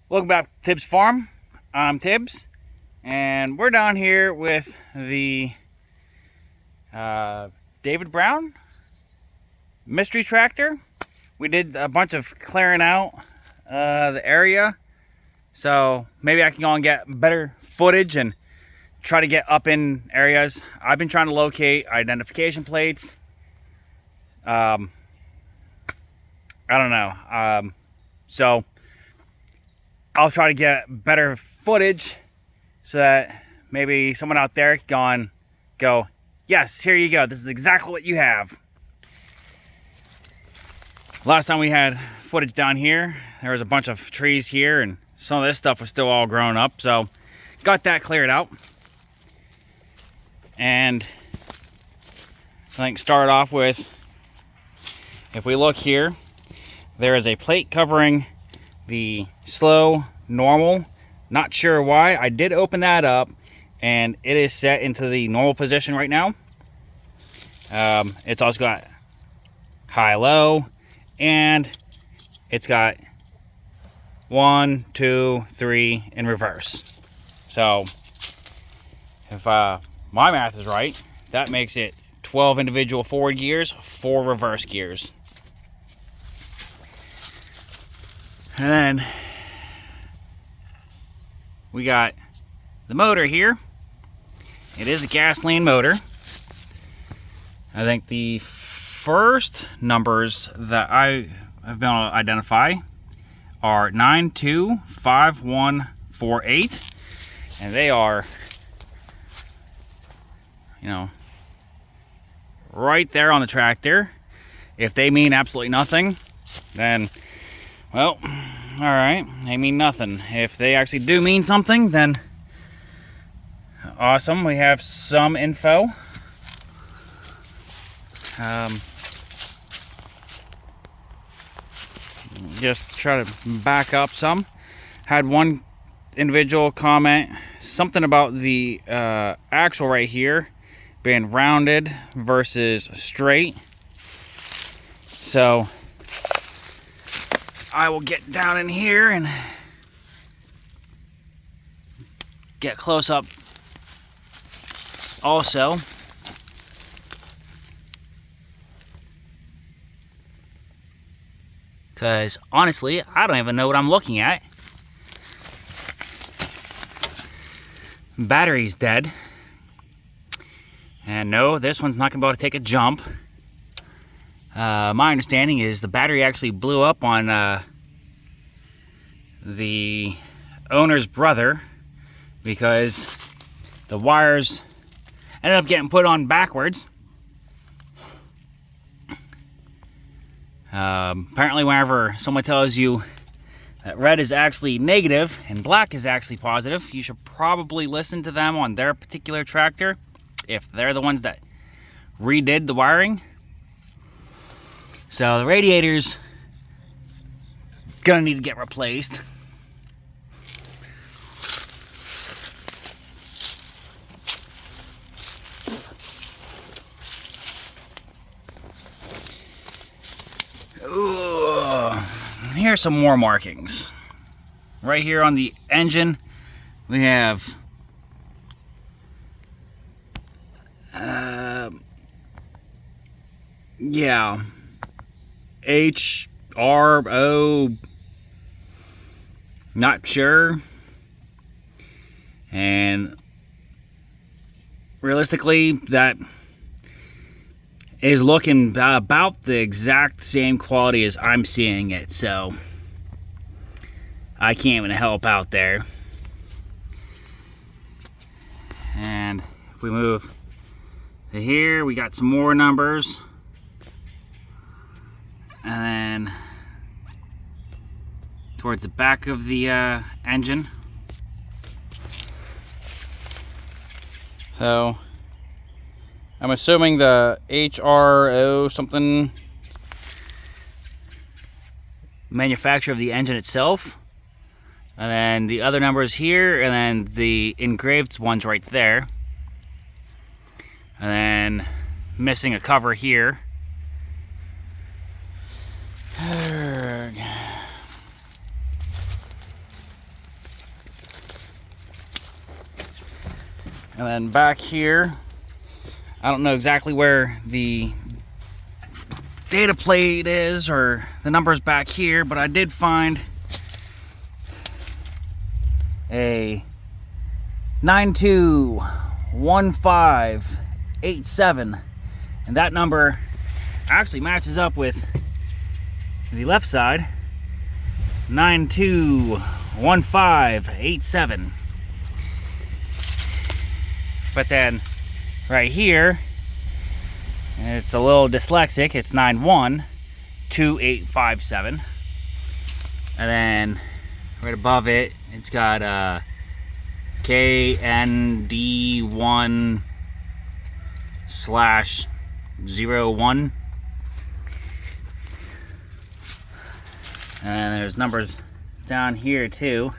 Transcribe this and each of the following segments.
Welcome back to Tibbs Farm. I'm Tibbs, and we're down here with the David Brown mystery tractor. We did a bunch of clearing out the area, so maybe I can go and get better footage and try to get up in areas. I've been trying to locate identification plates. I don't know. So I'll try to get better footage so that maybe someone out there can go, yes, here you go. This is exactly what you have. Last time we had footage down here, there was a bunch of trees here and some of this stuff was still all grown up. So got that cleared out. And I think start off with, if we look here, there is a plate covering the slow normal. Not sure why. I did open that up and it is set into the normal position right now. It's also got high low, and it's got 1, 2, 3 in reverse. So if my math is right, that makes it 12 individual forward gears, 4 reverse gears. And then we got the motor here. It is a gasoline motor. I think the first numbers that I have been able to identify are 925148, and they are, right there on the tractor. If they mean absolutely nothing, then, well, all right, they mean nothing. If they actually do mean something, then awesome. We have some info. Just try to back up some. Had one individual comment something about the axle right here being rounded versus straight. So I will get down in here and get close up also. Because honestly, I don't even know what I'm looking at. Battery's dead. And no, this one's not going to be able to take a jump. My understanding is the battery actually blew up on the owner's brother because the wires ended up getting put on backwards. Apparently whenever someone tells you that red is actually negative and black is actually positive, you should probably listen to them on their particular tractor if they're the ones that redid the wiring. So the radiator's gonna need to get replaced. Ooh, here's some more markings. Right here on the engine, we have yeah, HRO, not sure. And realistically, that is looking about the exact same quality as I'm seeing it, so I can't even help out there. And if we move to here, we got some more numbers. And then towards the back of the engine. So I'm assuming the HRO something manufacturer of the engine itself. And then the other numbers here, and then the engraved ones right there. And then missing a cover here. And then back here, I don't know exactly where the data plate is or the numbers back here, but I did find a 921587, and that number actually matches up with the left side, 921587. But then right here, it's a little dyslexic, it's 912857. And then right above it, it's got KND1/01. And there's numbers down here too,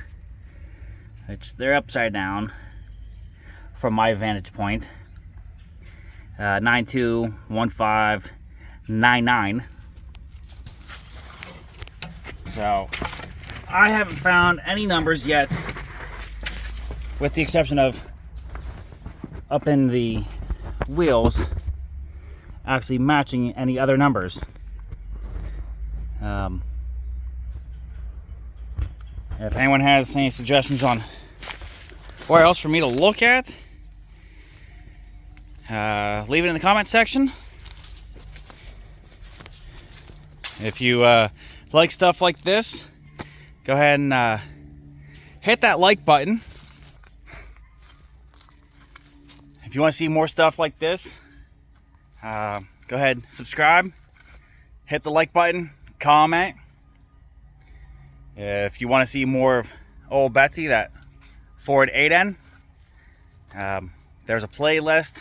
which they're upside down from my vantage point. 921599. So I haven't found any numbers yet, with the exception of up in the wheels, actually matching any other numbers. If anyone has any suggestions on where else for me to look at, leave it in the comment section. If you like stuff like this, go ahead and hit that like button. If you want to see more stuff like this, go ahead and subscribe, hit the like button, comment. If you want to see more of old Betsy, that Ford 8N, there's a playlist.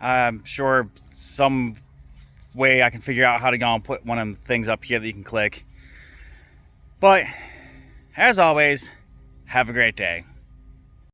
I'm sure some way I can figure out how to go and put one of the things up here that you can click. But as always, have a great day.